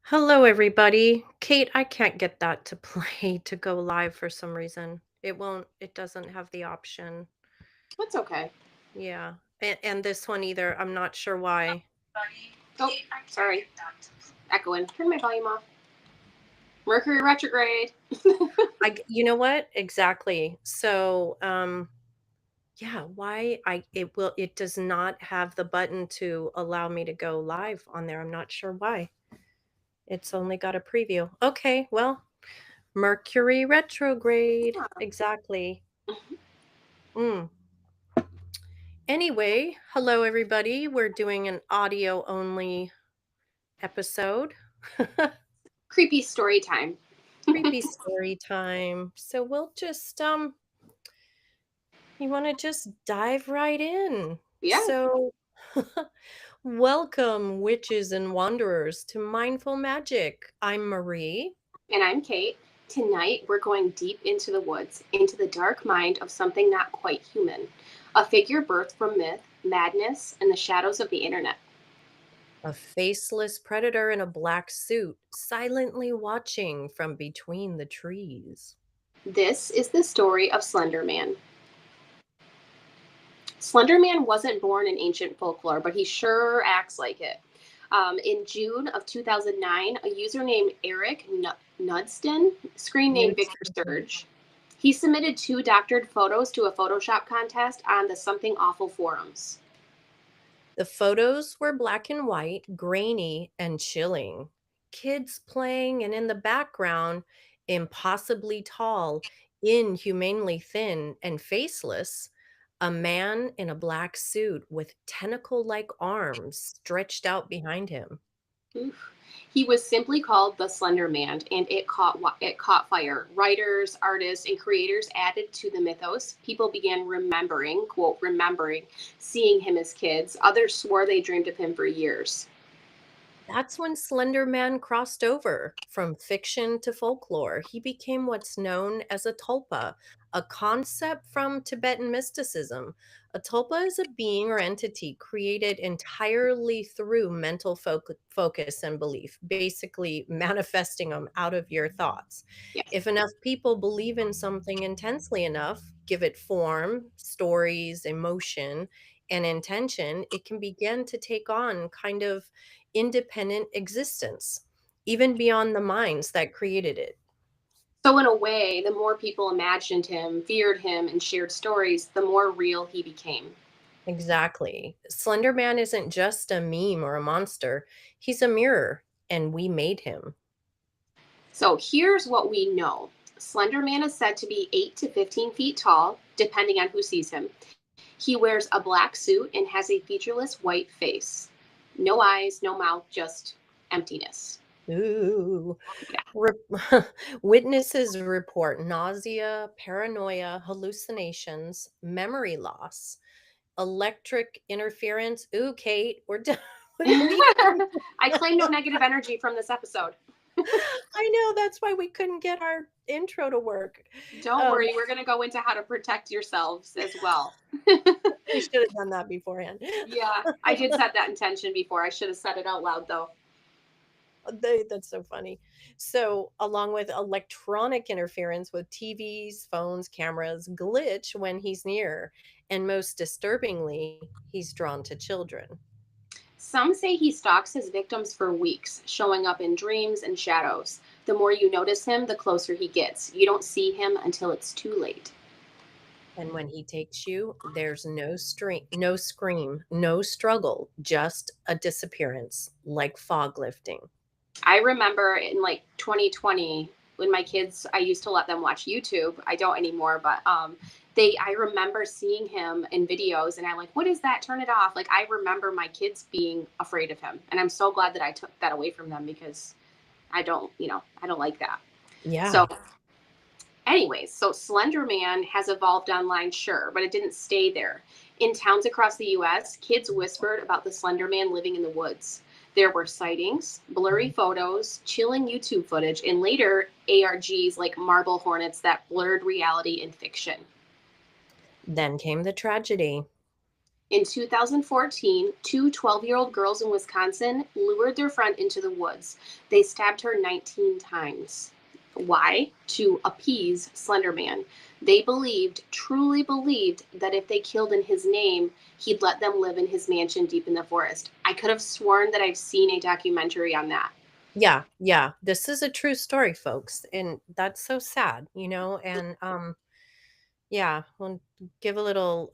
Hello, everybody. Kate, I can't get that to play to go live for some reason. It doesn't have the option. That's okay. Yeah. And this one either. I'm not sure why. Oh, sorry. Echoing. Turn my volume off. Mercury retrograde. You know what? Exactly. So, yeah, why it does not have the button to allow me to go live on there. I'm not sure why. It's only got a preview. Okay, well, Mercury retrograde. Exactly. Mm. Anyway, hello everybody. We're doing an audio only episode. Creepy story time. Creepy story time. So we'll just you want to just dive right in. Yeah. So welcome witches and wanderers to Mindful Magic. I'm Marie. And I'm Kate. Tonight we're going deep into the woods, into the dark mind of something not quite human. A figure birthed from myth, madness, and the shadows of the internet. A faceless predator in a black suit, silently watching from between the trees. This is the story of Slender Man. Slender Man wasn't born in ancient folklore, but he sure acts like it. In June of 2009, a user named Eric Nudston, screen name Nudes. Victor Surge, he submitted two doctored photos to a Photoshop contest on the Something Awful forums. The photos were black and white, grainy, and chilling. Kids playing, and in the background, impossibly tall, inhumanely thin, and faceless, a man in a black suit with tentacle like arms stretched out behind him. Oof. He was simply called the Slender Man, and it caught fire. Writers, artists, and creators added to the mythos. People began remembering, quote, remembering, seeing him as kids. Others swore they dreamed of him for years. That's when Slender Man crossed over from fiction to folklore. He became what's known as a tulpa, a concept from Tibetan mysticism. A tulpa is a being or entity created entirely through mental focus and belief, basically manifesting them out of your thoughts. Yes. If enough people believe in something intensely enough, give it form, stories, emotion, and intention, it can begin to take on kind of independent existence, even beyond the minds that created it. So, in a way, the more people imagined him, feared him, and shared stories, the more real he became. Exactly. Slender Man isn't just a meme or a monster, he's a mirror, and we made him. So, here's what we know Slender Man is said to be 8 to 15 feet tall, depending on who sees him. He wears a black suit and has a featureless white face. No eyes, no mouth, just emptiness. Ooh. Yeah. Witnesses report nausea, paranoia, hallucinations, memory loss, electric interference. Ooh, Kate, we're done. We I claim no negative energy from this episode. I know, that's why we couldn't get our intro to work. Don't Um, worry, we're going to go into how to protect yourselves as well. we should have done that beforehand. Yeah, I did set that intention before. I should have said it out loud, though. That's so funny. So, along with electronic interference with TVs, phones, cameras, glitch when he's near, and most disturbingly, he's drawn to children. Some say he stalks his victims for weeks, showing up in dreams and shadows. The more you notice him, the closer he gets. You don't see him until it's too late. And when he takes you, there's no scream, no struggle, just a disappearance, like fog lifting. I remember in like 2020 when my kids, I used to let them watch YouTube. I don't anymore, but I remember seeing him in videos, and I'm like, what is that? Turn it off. Like, I remember my kids being afraid of him, and I'm so glad that I took that away from them because I don't like that. So, Yeah. anyways, so Slender Man has evolved online, sure, but it didn't stay there. In towns across the US, kids whispered about the Slender Man living in the woods. There were sightings, blurry photos, chilling YouTube footage, and later ARGs like marble hornets that blurred reality and fiction. Then came the tragedy. In 2014, two 12-year-old girls in Wisconsin lured their friend into the woods. They stabbed her 19 times. Why? To appease Slender Man. They believed, truly believed, that if they killed in his name, he'd let them live in his mansion deep in the forest. I could have sworn that I've seen a documentary on that. Yeah, yeah. This is a true story, folks, and that's so sad, and, yeah, well, give a little,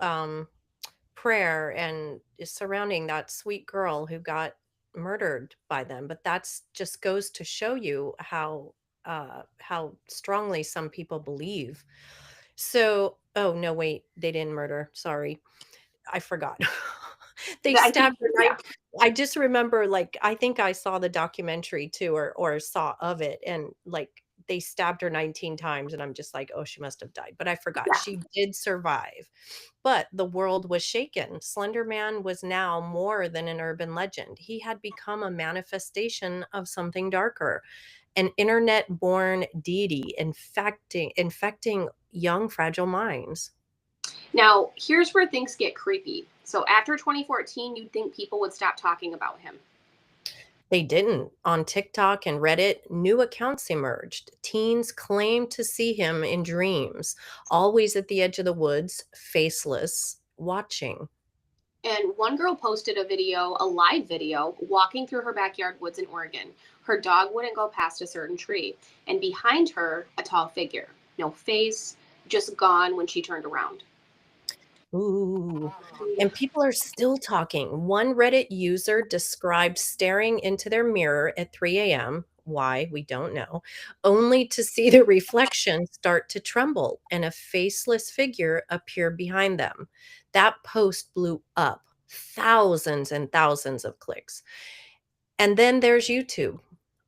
prayer and surrounding that sweet girl who got murdered by them, but that's just goes to show you how strongly some people believe. So oh, no, wait, they didn't murder, sorry. I forgot. They I think, stabbed her yeah, I just remember, like, I think I saw the documentary too or saw of it, and, like, they stabbed her 19 times, and I'm just like, "Oh, she must have died," but I forgot. yeah. She did survive, but the world was shaken. Slender Man was now more than an urban legend. He had become a manifestation of something darker, an internet-born deity infecting young, fragile minds. Now, here's where things get creepy. So after 2014, you'd think people would stop talking about him. They didn't. On TikTok and Reddit, new accounts emerged. Teens claimed to see him in dreams, always at the edge of the woods, faceless, watching. And one girl posted a video, a live video, walking through her backyard woods in Oregon. Her dog wouldn't go past a certain tree. And behind her, a tall figure. No face, just gone when she turned around. Ooh. And people are still talking. One Reddit user described staring into their mirror at 3 a.m. Why, we don't know, only to see the reflection start to tremble and a faceless figure appear behind them. That post blew up thousands and thousands of clicks. And then there's YouTube.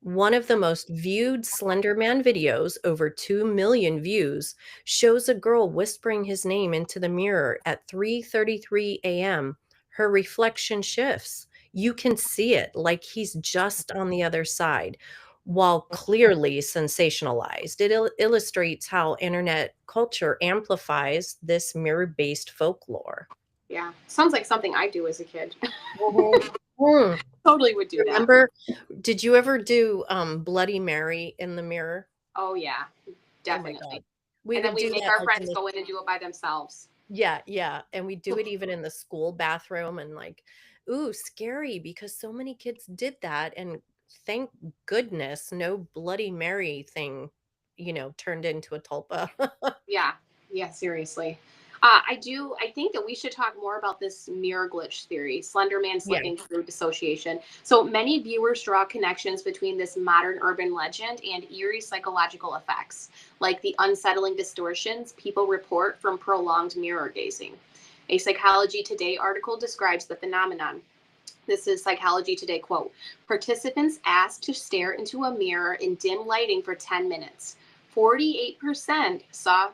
One of the most viewed Slender Man videos, over 2 million views, shows a girl whispering his name into the mirror at 3:33 a.m. Her reflection shifts. You can see it like he's just on the other side. While clearly sensationalized, it illustrates how internet culture amplifies this mirror-based folklore. Yeah. Sounds like something I do as a kid. Mhm. Mm. Totally would do that. Remember did you ever do, Bloody Mary in the mirror? Oh, yeah, Oh my god. definitely. We And then would we'd do make that, our like, in friends the go in and do it by themselves. yeah, yeah, and we do it even in the school bathroom and, like, ooh, scary because so many kids did that, and thank goodness no Bloody Mary thing, turned into a tulpa. Yeah. Yeah, seriously. I think that we should talk more about this mirror glitch theory, Slender Man Yeah. slipping through dissociation. So many viewers draw connections between this modern urban legend and eerie psychological effects, like the unsettling distortions people report from prolonged mirror gazing. A Psychology Today article describes the phenomenon. This is Psychology Today quote. Participants asked to stare into a mirror in dim lighting for 10 minutes. 48% saw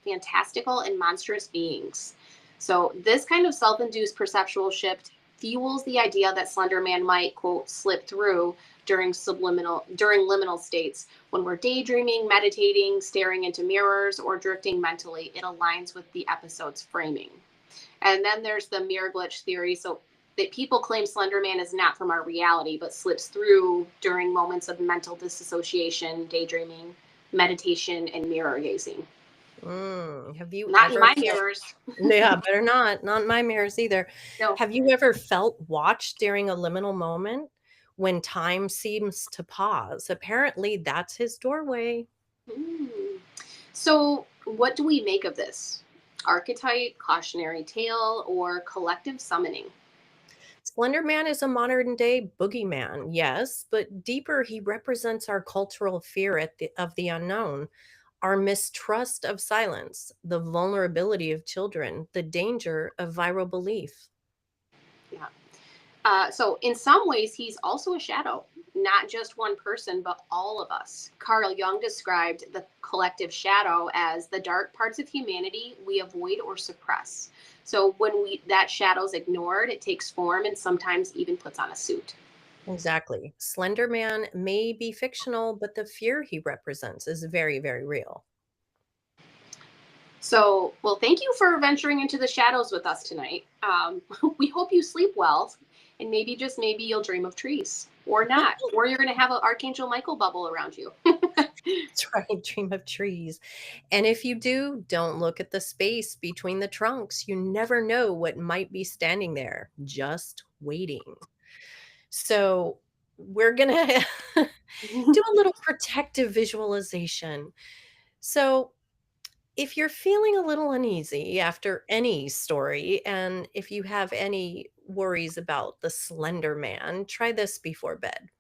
fantastical and monstrous beings. So, this kind of self induced perceptual shift fuels the idea that Slender Man might, quote, slip through during liminal states when we're daydreaming, meditating, staring into mirrors, or drifting mentally. It aligns with the episode's framing. And then there's the mirror glitch theory. So that people claim Slender Man is not from our reality, but slips through during moments of mental disassociation, daydreaming, meditation, and mirror gazing. Have you Not in ever my felt mirrors. yeah, better not in my mirrors either. No. Have you ever felt watched during a liminal moment when time seems to pause? Apparently, that's his doorway. Mm. So, what do we make of this? Archetype, cautionary tale, or collective summoning? Slender Man is a modern day boogeyman, yes, but deeper, he represents our cultural fear of the unknown, our mistrust of silence, the vulnerability of children, the danger of viral belief. Yeah. So, in some ways, he's also a shadow, not just one person, but all of us. Carl Jung described the collective shadow as the dark parts of humanity we avoid or suppress. So, when that shadow's ignored, it takes form and sometimes even puts on a suit. Exactly. Slender Man may be fictional, but the fear he represents is very, very real. So, well, thank you for venturing into the shadows with us tonight. We hope you sleep well, and maybe just maybe you'll dream of trees, or not, or you're going to have an Archangel Michael bubble around you. That's right, dream of trees. And if you do, don't look at the space between the trunks. You never know what might be standing there, just waiting. So, we're gonna do a little protective visualization. So, if you're feeling a little uneasy after any story, and if you have any worries about the Slender Man, try this before bed.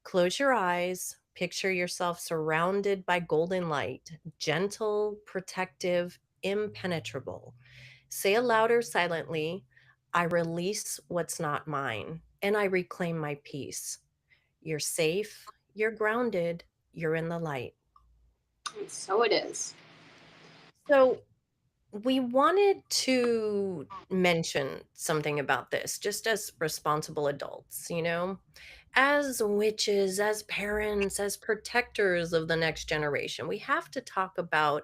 Close your eyes, picture yourself surrounded by golden light, gentle, protective, impenetrable. Say aloud or silently, I release what's not mine, and I reclaim my peace. You're safe, you're grounded, you're in the light. And so it is. So, we wanted to mention something about this just as responsible adults, as witches, as parents, as protectors of the next generation. We have to talk about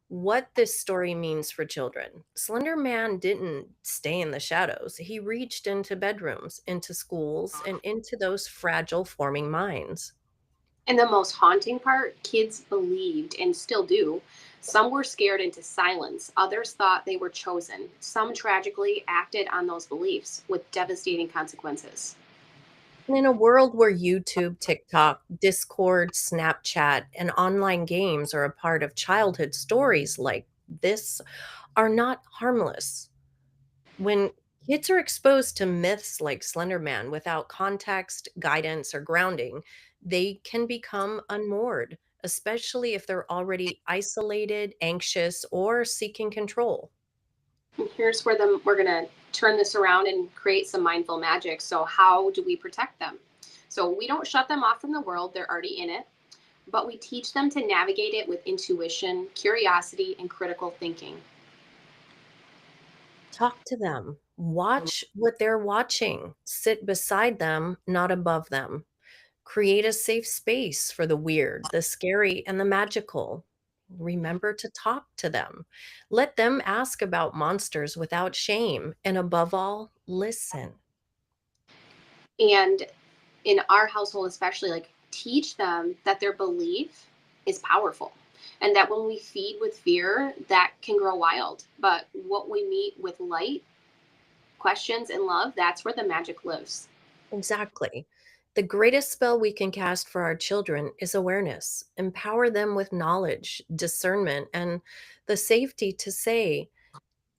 what this story means for children. Slender Man didn't stay in the shadows, he reached into bedrooms, into schools, and into those fragile forming minds. And the most haunting part, kids believed and still do. Some were scared into silence, others thought they were chosen. Some tragically acted on those beliefs with devastating consequences. And in a world where YouTube, TikTok, Discord, Snapchat, and online games are a part of childhood, stories like this are not harmless. When kids are exposed to myths like Slender Man without context, guidance, or grounding, they can become unmoored, especially if they're already isolated, anxious, or seeking control. And here's where we're going to turn this around and create some mindful magic. So, how do we protect them? So, we don't shut them off from the world, they're already in it, but we teach them to navigate it with intuition, curiosity, and critical thinking. Talk to them. Watch what they're watching. Sit beside them, not above them. Create a safe space for the weird, the scary, and the magical. Remember to talk to them. Let them ask about monsters without shame. And above all, listen. And in our household, especially, like teach them that their belief is powerful and that when we feed with fear, that can grow wild. But what we meet with light, questions, and love, that's where the magic lives. Exactly. The greatest spell we can cast for our children is awareness. Empower them with knowledge, discernment, and the safety to say,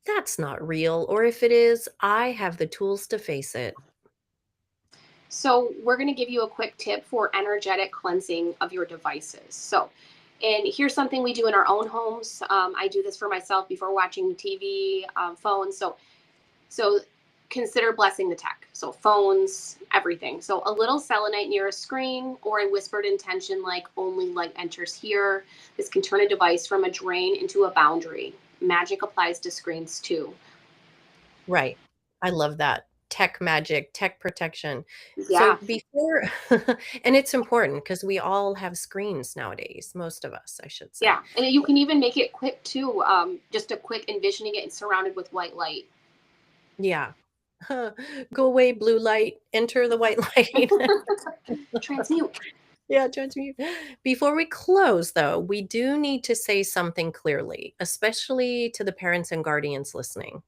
that's not real. Or if it is, I have the tools to face it. So, we're going to give you a quick tip for energetic cleansing of your devices. So, and here's something we do in our own homes. I do this for myself before watching TV, phones. So consider blessing the tech. So phones, everything. So a little selenite near a screen or a whispered intention like only light enters here. This can turn a device from a drain into a boundary. Magic applies to screens too. Right. I love that. Tech magic, tech protection. So Yeah. before and it's important because we all have screens nowadays, most of us, I should say. Yeah. And you can even make it quick too. Just a quick envisioning it surrounded with white light. Yeah. Go away, blue light, enter the white light. Transmute. Yeah, transmute. Before we close, though, we do need to say something clearly, especially to the parents and guardians listening.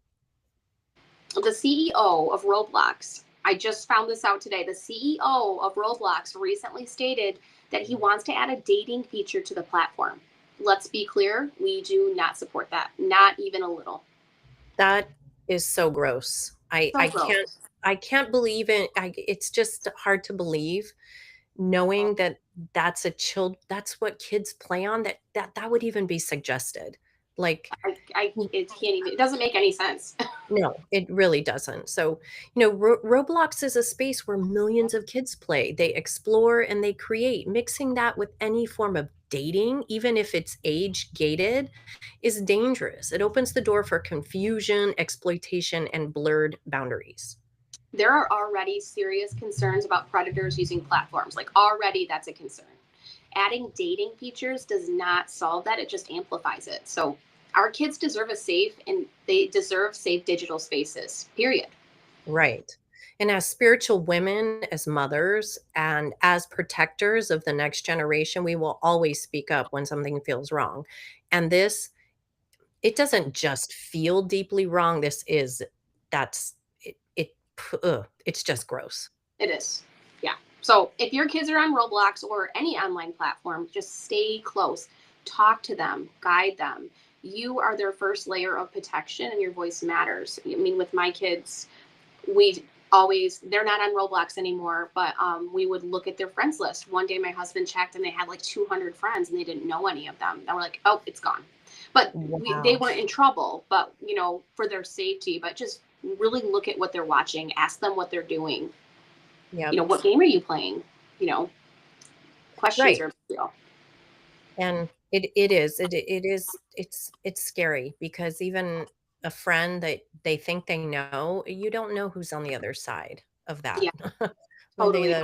The CEO of Roblox, I just found this out today. The CEO of Roblox recently stated that he wants to add a dating feature to the platform. Let's be clear, we do not support that, not even a little. That is so gross. I So I can't gross. I can't believe it. It's just hard to believe knowing that that's what kids play on, that would even be suggested. Like, It can't even, it doesn't make any sense. no, it really doesn't. So, Roblox is a space where millions of kids play. They explore and they create. Mixing that with any form of dating, even if it's age gated, is dangerous. It opens the door for confusion, exploitation, and blurred boundaries. There are already serious concerns about predators using platforms. Like, already that's a concern. Adding dating features does not solve that, it just amplifies it. So Our kids deserve a safe, and they deserve safe digital spaces, period. Right. And as spiritual women, as mothers, and as protectors of the next generation, we will always speak up when something feels wrong. And this, it doesn't just feel deeply wrong. This is, that's, it's just gross. It is. Yeah. So if your kids are on Roblox or any online platform, just stay close. Talk to them, guide them. You are their first layer of protection, and your voice matters. I mean, with my kids, we always, they're not on Roblox anymore, but we would look at their friends list. One day my husband checked and they had like 200 friends and they didn't know any of them. And we're like, oh, it's gone. But they Wow. weren't in trouble, but for their safety. But just really look at what they're watching, ask them what they're doing. Yep. What game are you playing? You know, questions Right. are real. And it is. It is it's scary because even a friend that they think they know, you don't know who's on the other side of that. Yeah, On totally. the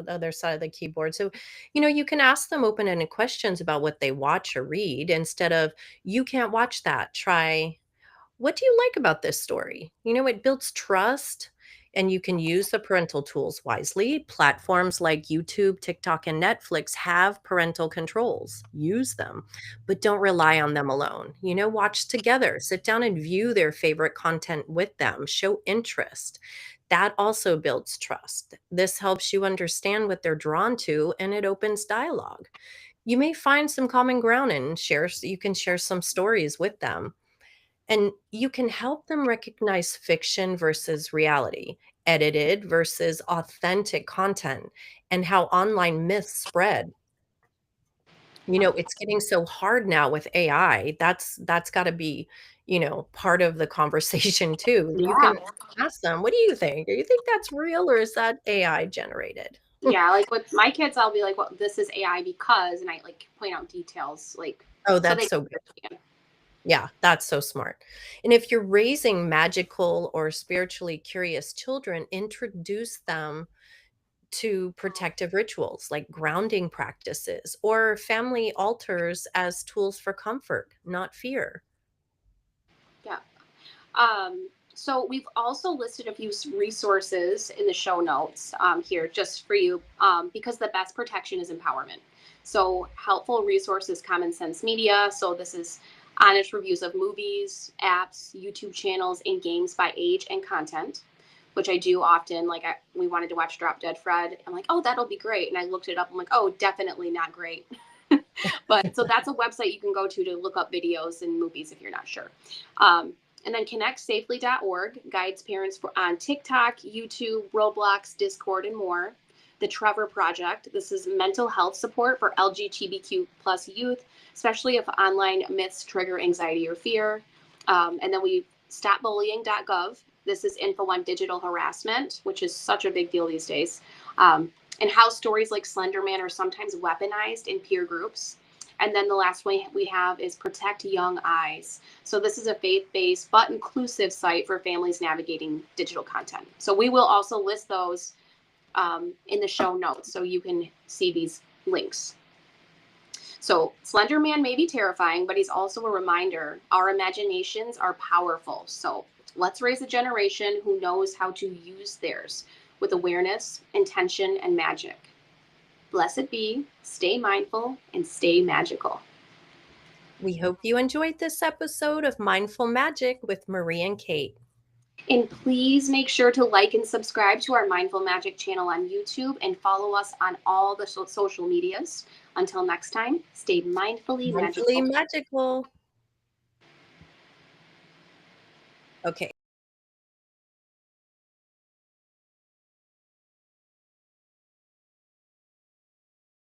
other side of the keyboard. So, you can ask them open-ended questions about what they watch or read instead of, "You can't watch that. Try what do you like about this story?" It builds trust and you can use the parental tools wisely. Platforms like YouTube, TikTok, and Netflix have parental controls. Use them, but don't rely on them alone. Watch together, sit down and view their favorite content with them, show interest. That also builds trust. This helps you understand what they're drawn to and it opens dialogue. You may find some common ground and you can share some stories with them, and you can help them recognize fiction versus reality, edited versus authentic content, and how online myths spread. Yeah. It's getting so hard now with AI. That's got to be, part of the conversation too. You Yeah. can ask them, "What do you think? Do you think that's real or is that AI generated?" Yeah. Like with my kids, I'll be like, well, this is AI because, and I like point out details, like, Oh, so that's they so good. understand. Yeah, that's so smart. And if you're raising magical or spiritually curious children, introduce them to protective rituals like grounding practices or family altars as tools for comfort, not fear. Yeah. So we've also listed a few resources in the show notes here just for you because the best protection is empowerment. So helpful resources, common sense media. So this is honest reviews of movies, apps, YouTube channels, and games by age and content, which I do often. Like we wanted to watch Drop Dead Fred. I'm like, oh, that'll be great. And I looked it up. I'm like, oh, definitely not great. But so that's a website you can go to look up videos and movies if you're not sure. And then connectsafely.org guides parents on TikTok, YouTube, Roblox, Discord, and more. The Trevor Project. This is mental health support for LGBTQ plus youth, especially if online myths trigger anxiety or fear. And then we stopbullying.gov. This is info on digital harassment, which is such a big deal these days. And how stories like Slender Man are sometimes weaponized in peer groups. And then the last one we have is Protect Young Eyes. So this is a faith-based but inclusive site for families navigating digital content. So we will also list those in the show notes so you can see these links. So Slender Man may be terrifying, but he's also a reminder our imaginations are powerful. So let's raise a generation who knows how to use theirs with awareness, intention, and magic. Blessed be, stay mindful, and stay magical. We hope you enjoyed this episode of Mindful Magic with Marie and Kate. And please make sure to like and subscribe to our Mindful Magic channel on YouTube and follow us on all the social medias. Until next time, stay mindfully Mindfully magical. magical. Okay.